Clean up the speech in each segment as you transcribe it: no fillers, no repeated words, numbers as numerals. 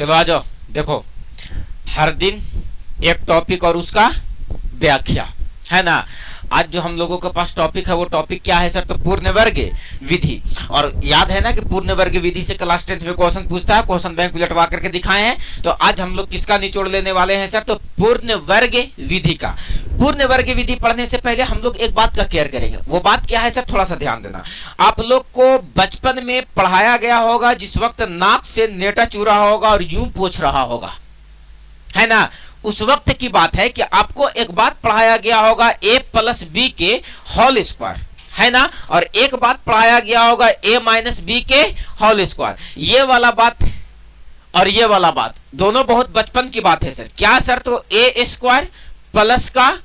चलो आ जाओ, देखो हर दिन एक टॉपिक और उसका व्याख्या, है ना। आज जो हम लोगों के पास टॉपिक है वो टॉपिक क्या है सर, तो पूर्ण वर्ग विधि। और याद है ना कि पूर्ण वर्ग विधि से क्लास 10th में क्वेश्चन पूछता है, क्वेश्चन बैंक उलटवा करके दिखाए हैं। तो आज हम लोग किसका निचोड़ लेने वाले हैं सर, तो पूर्ण वर्ग विधि का। पूर्ण वर्ग विधि पढ़ने से पहले हम लोग एक बात का केयर करेंगे। वो बात क्या है सर, थोड़ा सा ध्यान देना। आप लोग को बचपन में पढ़ाया गया होगा जिस वक्त नाक से नेटा चूरा होगा और यूं पोंछ रहा होगा, है ना। उस वक्त की बात है कि आपको एक बात पढ़ाया गया होगा a प्लस बी के होल स्क्वायर, है ना। और एक बात पढ़ाया गया होगा a माइनस बी के होल स्क्वायर। ये वाला बात और ये वाला बात दोनों बहुत बचपन की बात है सर। क्या सर, तो a स्क्वायर प्लस का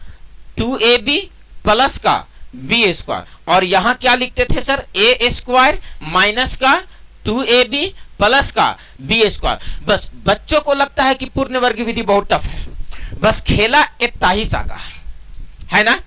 2ab प्लस का b स्क्वायर। और यहां क्या लिखते थे सर, a स्क्वायर माइनस का 2ab प्लस का बी स्क्वायर। बस बच्चों को लगता है कि पूर्ण वर्ग विधि बहुत टफ है, बस खेला इतना ही सा का है ना।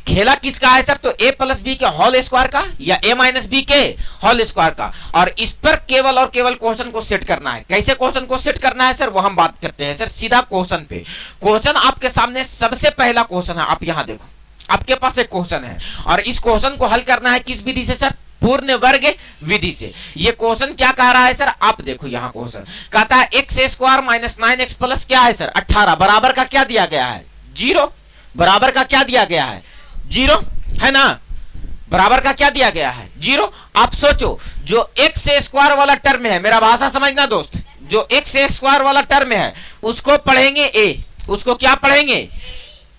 खेला किसका है सर, तो a प्लस बी के होल स्क्वायर का या a माइनस बी के होल स्क्वायर का। और इस पर केवल और केवल क्वेश्चन को सेट करना है। कैसे क्वेश्चन को सेट करना है सर, वो हम बात करते हैं सर सीधा क्वेश्चन पे। क्वेश्चन आपके सामने सबसे पहला क्वेश्चन है, आप यहां देखो आपके पास एक क्वेश्चन है और इस क्वेश्चन को हल करना है किस विधि से सर, पूर्ण वर्ग विधि से। ये क्वेश्चन क्या कह रहा है सर, आप देखो यहाँ क्वेश्चन कहता है x square minus 9x plus क्या है सर 18 बराबर का क्या दिया गया है 0। बराबर का क्या दिया गया है 0, है ना। बराबर का क्या दिया गया है 0। आप सोचो जो एक्स स्क्वायर वाला टर्म है, मेरा भाषा समझना दोस्त, जो एक्स स्क्वायर वाला टर्म है उसको पढ़ेंगे a, उसको क्या पढ़ेंगे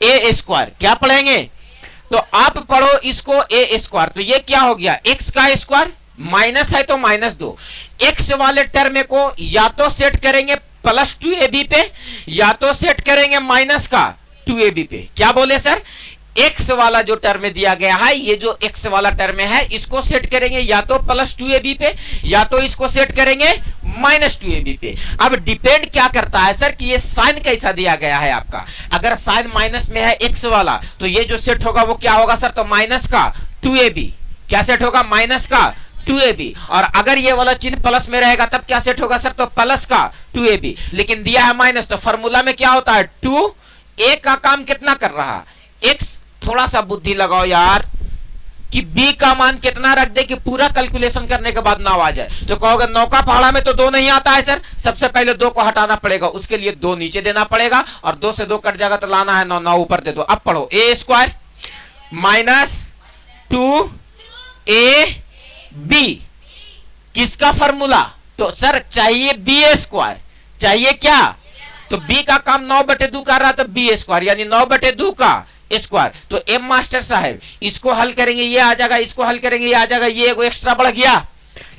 a स्क्वायर, क्या पढ़ेंगे। तो आप पढ़ो इसको a स्क्वायर, तो ये क्या हो गया x का स्क्वायर, माइनस है तो माइनस 2। x वाले टर्म को या तो सेट करेंगे प्लस 2ab पे या तो सेट करेंगे माइनस का 2ab पे। क्या बोले सर, x वाला जो टर्म दिया गया है, ये जो x वाला टर्म है इसको सेट करेंगे या तो प्लस 2ab पे या तो इसको सेट करेंगे माइनस 2ab पे। अब डिपेंड क्या करता है सर कि ये साइन कैसा दिया गया है आपका। अगर साइन माइनस में है x वाला तो ये जो सेट होगा वो क्या होगा सर, तो माइनस का 2ab। क्या सेट होगा, माइनस का 2ab। और अगर ये वाला चिन्ह प्लस में रहेगा तब क्या सेट होगा सर, तो प्लस का 2ab। लेकिन दिया है माइनस, तो फॉर्मूला में क्या होता है 2a का काम कितना कर रहा x। थोड़ा सा बुद्धि लगाओ यार कि b का मान कितना रख दे कि पूरा कैलकुलेशन करने के बाद 9 आ जाए। तो कहोगे 9 का पहाड़ा में तो 2 नहीं आता है सर। सबसे पहले 2 को हटाना पड़ेगा, उसके लिए 2 नीचे देना पड़ेगा और 2 से 2 कट जाएगा तो लाना है 9, 9 ऊपर दे दो। अब पढ़ो a स्क्वायर माइनस 2ab किसका फॉर्मूला, तो सर चाहिए b स्क्वायर, चाहिए क्या, तो b का काम 9/2 कर रहा, तो b स्क्वायर यानी 9/2 का स्क्वायर। तो एम मास्टर साहब इसको हल करेंगे ये आ जाएगा, इसको हल करेंगे ये आ जाएगा, ये एगो एक्स्ट्रा बढ़ गया,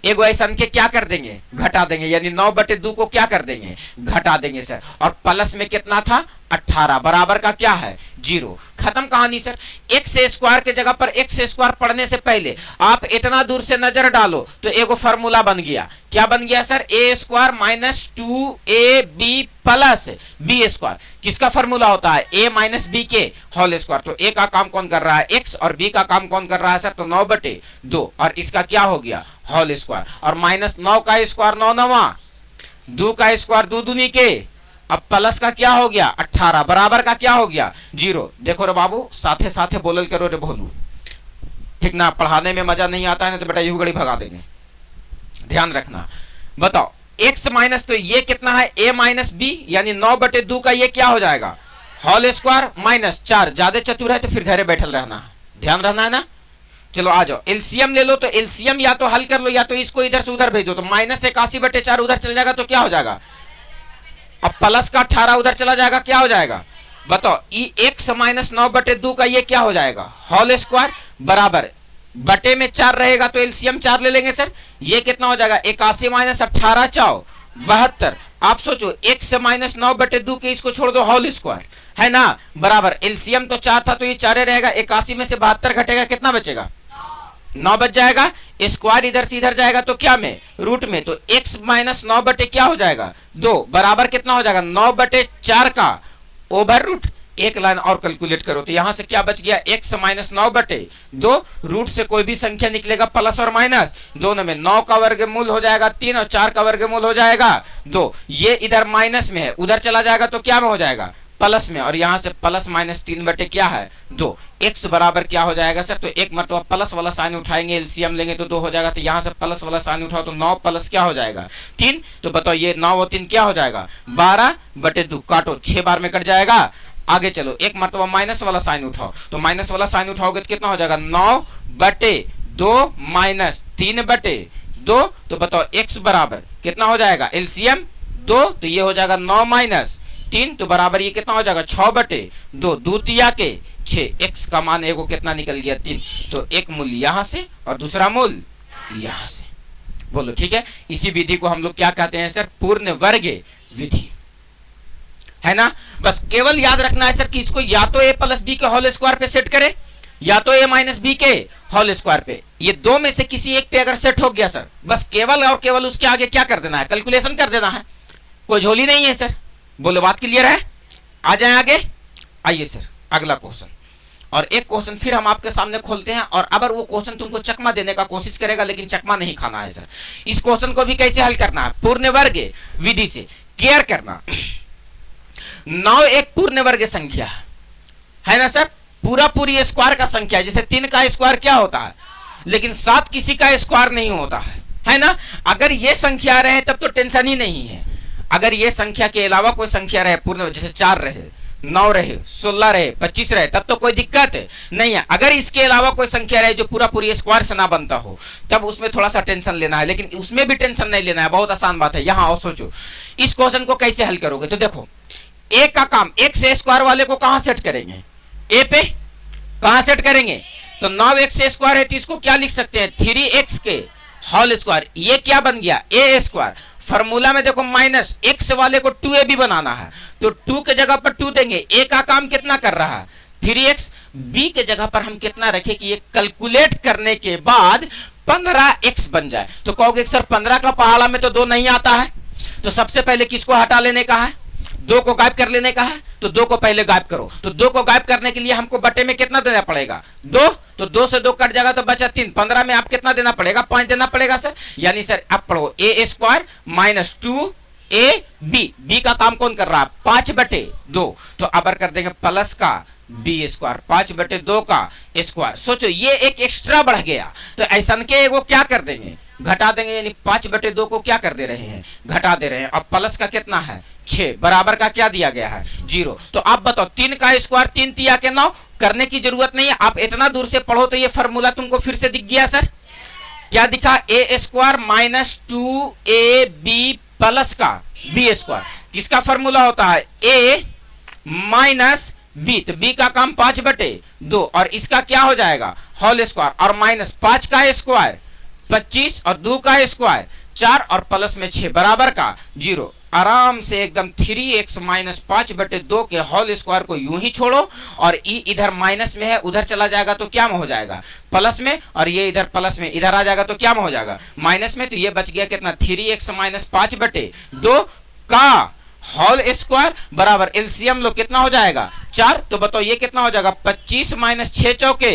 एगो ऐसा के क्या कर देंगे घटा देंगे, यानी 9/2 को क्या कर देंगे घटा देंगे सर। और प्लस में कितना था 18 बराबर का क्या है 0। खत्म कहानी सर। एक्स स्क्वायर के जगह पर एक्स स्क्वायर पढ़ने से पहले आप इतना दूर से नजर डालो तो एगो फॉर्मूला बन गया। क्या बन गया sir, a square minus 2ab plus b square. किसका फॉर्मूला होता है a माइनस b के होल स्क्वायर। तो a का काम कौन कर रहा है x और b का काम कौन कर रहा है सर, तो 9/2 और इसका क्या हो गया होल स्क्वायर। और माइनस 9 का स्क्वायर 9 9, 2 का स्क्वायर 2 दूनी के, अब प्लस का क्या हो गया 18 बराबर का क्या हो गया 0। देखो रे बाबू साथे साथे बोलल करो रे भोलू, ठीक ना। पढ़ाने में मजा नहीं आता है ना तो बेटा यूं घड़ी भगा देंगे, ध्यान रखना। बताओ x माइनस, तो ये कितना है a माइनस b यानी 9/2 का ये क्या हो जाएगा होल स्क्वायर माइनस 4। ज्यादा चतुर है तो फिर घरे बैठल रहना, ध्यान रहना है ना। चलो आ जाओ एलसीएम ले लो, तो एलसीएम या तो हल कर लो या तो इसको इधर से उधर भेजो। तो माइनस 81/4 उधर चल जाएगा तो क्या हो जाएगा, अब प्लस का 18 उधर चला जाएगा क्या हो जाएगा बताओ, x माइनस 9/2 का ये क्या हो जाएगा होल स्क्वायर बराबर बटे में 4 रहेगा तो एलसीएम 4 ले लेंगे सर। ये कितना हो जाएगा 81 माइनस 18 4 72। आप सोचो x माइनस 9/2 के इसको छोड़ दो होल स्क्वायर, है ना, बराबर एलसीएम तो 4 था तो ये 4 रहेगा। 81 में से 72 घटेगा कितना बचेगा 9 बच जाएगा। स्क्वायर इधर से इधर जाएगा तो क्या में रूट में, तो x माइनस 9 बटे क्या हो जाएगा 2 बराबर कितना हो जाएगा 9/4 का ओवर रूट एक लाइन और कैलकुलेट करो तो यहां से क्या बच गया, x माइनस 9 बटे 2, रूट से कोई भी संख्या निकलेगा प्लस और माइनस, दोनों में 9 का वर्गमूल हो जाएगा 3 और 4 का वर्गमूल हो जाएगा 2। ये इधर माइनस में है, उधर चला जाएगा तो क्या में हो जाएगा, प्लस में, और यहां से प्लस माइनस 3 बटे क्या है 2। x बराबर क्या हो जाएगा सर, तो एक मरतबा प्लस वाला साइन उठाएंगे, एलसीएम लेंगे तो 2 हो जाएगा, तो यहां से प्लस वाला साइन उठाओ तो 9 प्लस क्या हो जाएगा 3। तो बताओ ये 9 और 3 क्या हो जाएगा 12 बटे 2, काटो 6 बार में कट जाएगा। आगे चलो, एक मरतबा माइनस वाला साइन उठाओ, तो माइनस वाला साइन उठाओगे तो कितना हो जाएगा 9 बटे 2 माइनस 3 बटे 2। तो बताओ x बराबर कितना हो जाएगा, एलसीएम 2, तो ये हो जाएगा 9 माइनस 3, तो बराबर ये कितना हो जाएगा 6 बटे 2, दूतिया के 6, x का मान एगो कितना निकल गया 3। तो एक मूल्य यहां से और दूसरा मूल्य यहां से, बोलो ठीक है। इसी विधि को हम लोग क्या कहते हैं सर, पूर्ण वर्ग विधि, है ना। बस केवल याद रखना है सर कि इसको या तो a प्लस बी के होल स्क्वायर पे सेट करे या तो a माइनस बी के होल स्क्वायर पे, ये दो में से किसी एक पे अगर सेट हो गया सर, बस केवल और केवल उसके आगे क्या कर देना है, कैलकुलेशन कर देना है, कोई झोली नहीं है सर। बोलो बात क्लियर है, आ जाए आगे। आइए सर अगला क्वेश्चन, और एक क्वेश्चन फिर हम आपके सामने खोलते हैं, और अगर वो क्वेश्चन तुमको चकमा देने का कोशिश करेगा लेकिन चकमा नहीं खाना है सर। इस क्वेश्चन को भी कैसे हल करना है, पूर्ण वर्ग विधि से केयर करना। 9 एक पूर्ण वर्ग संख्या है ना सर, पूरा पूरी स्क्वायर का संख्या है, जैसे 3 का स्क्वायर क्या होता है, लेकिन 7 किसी का स्क्वायर नहीं होता है ना। अगर ये संख्या रहे तब तो टेंशन ही नहीं है, अगर ये संख्या के अलावा कोई संख्या रहे पूर्ण, जैसे 4 रहे, 9 रहे, 16 रहे, 25 रहे, तब तो कोई दिक्कत नहीं है। अगर इसके अलावा कोई संख्या रहे जो पूरा पूरी स्क्वायर से ना बनता हो, तब उसमें थोड़ा सा टेंशन लेना है, लेकिन उसमें भी टेंशन नहीं लेना है, बहुत आसान बात है। यहां आओ सोचो इस क्वेश्चन को कैसे हल करोगे। तो देखो ए का काम, एक से स्क्वायर वाले को कहां सेट करेंगे, ए पे कहां सेट करेंगे, तो 9 एक से स्क्वायर है तो इसको क्या लिख सकते हैं 3x के होल स्क्वायर, ये क्या बन गया ए स्क्वायर। फॉर्मूला में देखो माइनस x वाले को 2a भी बनाना है, तो 2 के जगह पर 2 देंगे, a का काम कितना कर रहा है 3x, b के जगह पर हम कितना रखें कि ये कैलकुलेट करने के बाद 15x बन जाए। तो कहोगे सर 15 का पहाड़ा में तो 2 नहीं आता है, तो सबसे पहले किसको हटा लेने का है, 2 को गायब कर लेने का है, तो 2 को पहले गायब करो। तो 2 को गायब करने के लिए हमको बटे में कितना देना पड़ेगा 2, तो 2 से 2 कट जाएगा तो बचा 3, 15 में आप कितना देना पड़ेगा 5 देना पड़ेगा सर। यानी सर आप पढ़ो ए स्क्वायर माइनस 2ab, बी का काम कौन कर रहा है 5 बटे 2, तो अब कर देंगे प्लस का बी स्क्वायर 5 बटे 2 का स्क्वायर। सोचो ये एक एक्स्ट्रा बढ़ गया, तो ऐसा के वो क्या कर देंगे घटा देंगे, यानी 5 बटे 2 को क्या कर दे रहे हैं घटा दे रहे हैं। अब प्लस का कितना है 6, बराबर का क्या दिया गया है 0। तो आप बताओ 3 का स्क्वायर 3 तिया के 9, करने की जरूरत नहीं है, आप इतना दूर से पढ़ो तो ये फॉर्मूला तुमको फिर से दिख गया सर। क्या दिखा ए स्क्वायर माइनस 2ab प्लस का बी स्क्वायर, किसका फॉर्मूला होता है ए माइनस बी, तो बी का काम 5 बटे 2 और इसका क्या हो जाएगा होल स्क्वायर, और माइनस 5 का स्क्वायर 25 और 2 का स्क्वायर 4 और प्लस में 6 बराबर का 0। आराम से एकदम 3x माइनस 5 बटे 2 के होल स्क्वायर को यूं ही छोड़ो, और ई इधर माइनस में है उधर चला जाएगा तो क्या में हो जाएगा प्लस में, और ये इधर प्लस में इधर आ जाएगा तो क्या में हो जाएगा माइनस में। तो ये बच गया कितना 3x माइनस 5 बटे 2 का होल स्क्वायर बराबर एलसीएम लो कितना हो जाएगा 4। तो बताओ ये कितना हो जाएगा 25 माइनस 6 चौके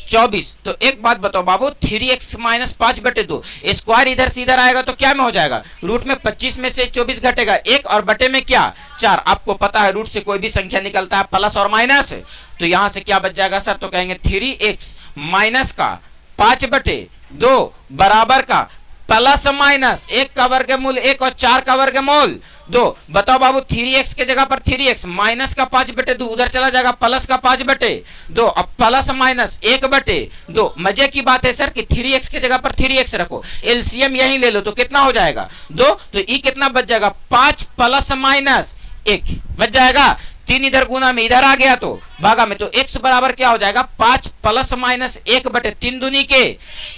24। तो एक बात बताओ बाबू 3x माइनस 5 बटे 2 स्क्वायर इधर से इधर आएगा तो क्या में हो जाएगा रूट में 25 में से 24 घटेगा 1 और बटे में क्या 4। आपको पता है रूट से कोई भी संख्या निकलता है प्लस और माइनस, तो यहां से क्या बच जाएगा सर, तो कहेंगे 3x माइनस का 5 बटे 2 बराबर का प्लस माइनस 1 का वर्गमूल 1 और 4 का वर्गमूल 2। बताओ बाबू 3x के जगह पर 3x माइनस का 5 बटे 2 उधर चला जाएगा प्लस का 5 बटे 2, अब प्लस माइनस 1 बटे 2। मजे की बात है सर कि 3x के जगह पर 3x रखो, एलसीएम यहीं ले लो तो कितना हो जाएगा 2, तो ई कितना बच जाएगा 5 प्लस माइनस 1 बच जाएगा, 3 इधर गुना में इधर आ गया तो भागा में, तो x बराबर क्या हो जाएगा 5 प्लस माइनस 1 बटे 3 दूनी के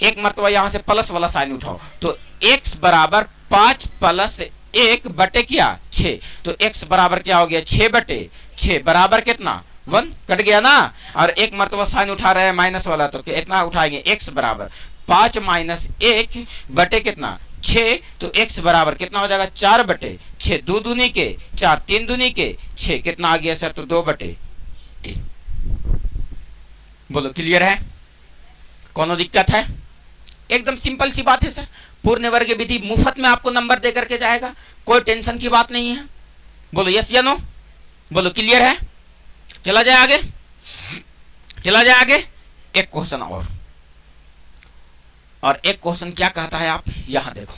1 मरतबा यहां से प्लस वाला साइन उठाओ, तो x बराबर 5 प्लस 1 बटे क्या 6, तो x बराबर क्या हो गया 6 बटे 6 बराबर कितना 1 कट गया ना, और 1 मरतबा साइन उठा रहे हैं माइनस वाला तो कितना उठाएंगे x बराबर 5 माइनस 1 बटे कितना 6, तो x बराबर कितना हो जाएगा 4 बटे 6, 2 दूनी के 4 3 दूनी के 6 कितना आ गया सर, तो 2 बटे बोलो क्लियर है? कोनो दिक्कत है? एकदम सिंपल सी बात है सर। पूर्ण वर्ग विधि मुफ्त में आपको नंबर दे करके जाएगा, कोई टेंशन की बात नहीं है। बोलो यस या नो? बोलो क्लियर है? चला जाए आगे, चला जाए आगे। एक क्वेश्चन और एक क्वेश्चन क्या कहता है, आप यहां देखो।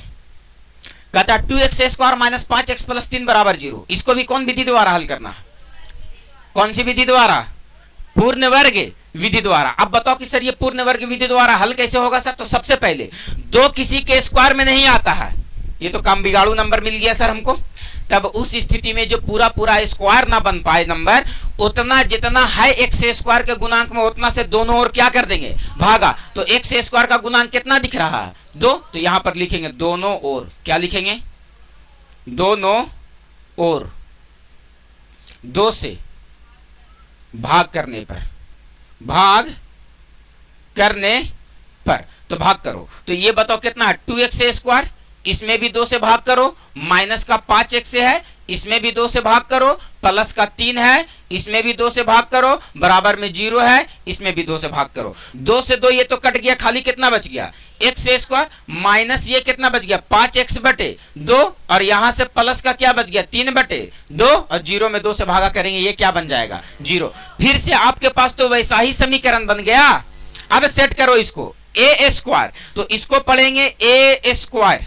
कहता है 2x square minus 5x plus 3 बराबर 0। इसको भी कौन विधि द्वारा हल करना है? कौन सी विधि द्वारा? पूर्ण वर्ग विधि द्वारा। अब बताओ कि सर ये पूर्ण वर्ग विधि द्वारा हल कैसे होगा सर? तो सबसे पहले दो किसी के स्क्वायर में नहीं आता है, ये तो काम बिगाड़ू नंबर मिल गया सर हमको। तब उस स्थिति में जो पूरा पूरा स्क्वायर ना बन पाए नंबर, उतना जितना है x स्क्वायर के गुणांक में उतना से दोनों ओर क्या कर देंगे, भागा। तो x स्क्वायर का गुणांक कितना दिख रहा है? 2। तो यहां पर लिखेंगे दोनों ओर, क्या लिखेंगे? दोनों ओर 2 से भाग करने पर, भाग करने पर। तो भाग करो, तो ये बताओ कितना है? 2x स्क्वायर, इसमें भी 2 से भाग करो, माइनस का 5x है, इसमें भी 2 से भाग करो, प्लस का 3 है, इसमें भी 2 से भाग करो, बराबर में 0 है, इसमें भी 2 से भाग करो। 2 से 2 ये तो कट गया, खाली कितना बच गया? x स्क्वायर माइनस ये कितना बच गया? 5x बटे 2, और यहां से प्लस का क्या बच गया? 3 बटे 2, और 0 में 2 से भागा करेंगे, ये क्या बन जाएगा? 0। फिर से आपके पास तो वैसा ही समीकरण बन गया। अब सेट करो इसको, a स्क्वायर, तो इसको पढ़ेंगे a स्क्वायर,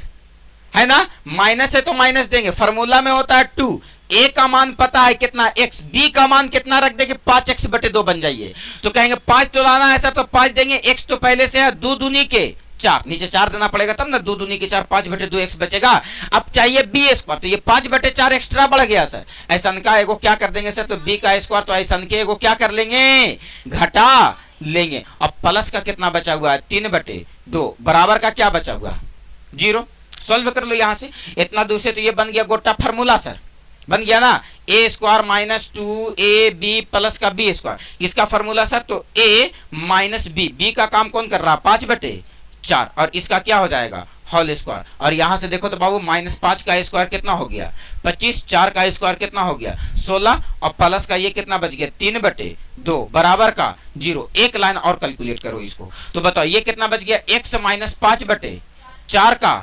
है ना? माइनस है तो माइनस देंगे, फॉर्मूला में होता है 2। a का मान पता है कितना x, b का मान कितना रख देंगे? 5x बटे 2 बन जाइए। तो कहेंगे 5 तो लाना है सर, तो 5 देंगे, x तो पहले से है, 2 दूनी के 4, नीचे 4 देना पड़ेगा तब ना, 2 दूनी के 4, 5 बटे 2 x बचेगा। अब चाहिए b स्क्वायर, तो ये 5 बटे 4 एक्स्ट्रा बढ़ गया सर। ऐसा का एगो क्या कर देंगे सर? तो b का स्क्वायर, तो ऐसा के एगो क्या कर लेंगे? घटा लेंगे। अब प्लस का कितना बचा हुआ है? 3 बटे 2, बराबर का क्या बचा हुआ? 0। सॉल्व कर लो यहां से, इतना दूर से तो ये बन गया गोटा फार्मूला सर, बन गया ना? a square minus 2ab plus का b स्क्वायर, किसका फार्मूला सर? तो a माइनस b का काम कौन कर रहा? 5 बटे 4, और इसका क्या हो जाएगा? Whole square. और यहां से देखो तो बाबू माइनस 5 का स्क्वायर कितना हो गया? 25, 4 का स्क्वायर कितना हो गया? 16, और प्लस का ये कितना बच गया? 3 बटे 2, बराबर का 0। एक लाइन और कैलकुलेट करो इसको, तो बताओ ये कितना बच गया? x माइनस 5 बटे 4 का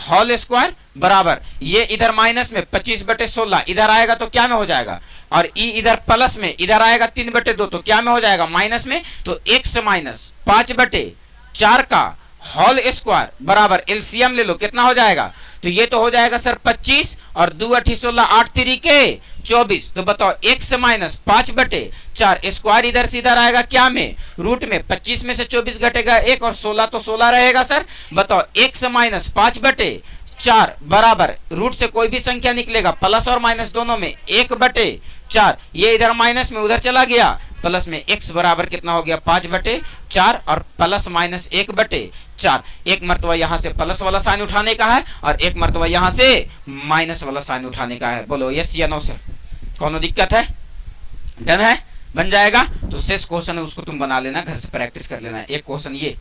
होल स्क्वायर, बराबर ये इधर माइनस में 25 बटे 16, इधर आएगा तो क्या में हो जाएगा? और ई इधर प्लस में, इधर आएगा 3 बटे 2, तो क्या में हो जाएगा? माइनस में। तो x माइनस 5 बटे 4 का होल स्क्वायर, बराबर एलसीएम ले लो, कितना हो जाएगा? तो ये तो हो जाएगा सर 25, और 2 8 16, 8 3 के 24। तो बताओ x माइनस 5 बटे 4, स्क्वायर इधर से इधर आएगा क्या में? रूट में। 25 में से 24 घटेगा 1, और 16 तो 16 रहेगा सर। बताओ x माइनस 5 बटे 4 बराबर रूट से कोई भी संख्या निकलेगा, प्लस और माइनस दोनों में 1 बटे 4, ये इधर माइनस में उधर चला गया, प्लस में x बराबर कितना हो गया? 5 बटे 4, और प्लस माइनस 1 बटे 4। एक मर्तबा यहां से प्लस वाला साइन उठाने का है, और एक मर्तबा यहां से माइनस वाला साइन उठाने का है। बोलो यस या नो सर? कोनो दिक्कत है? डन है? बन जाएगा। तो शेष क्वेश्चन है उसको तुम बना लेना, घर से प्रैक्टिस कर लेना। एक क्वेश्चन ये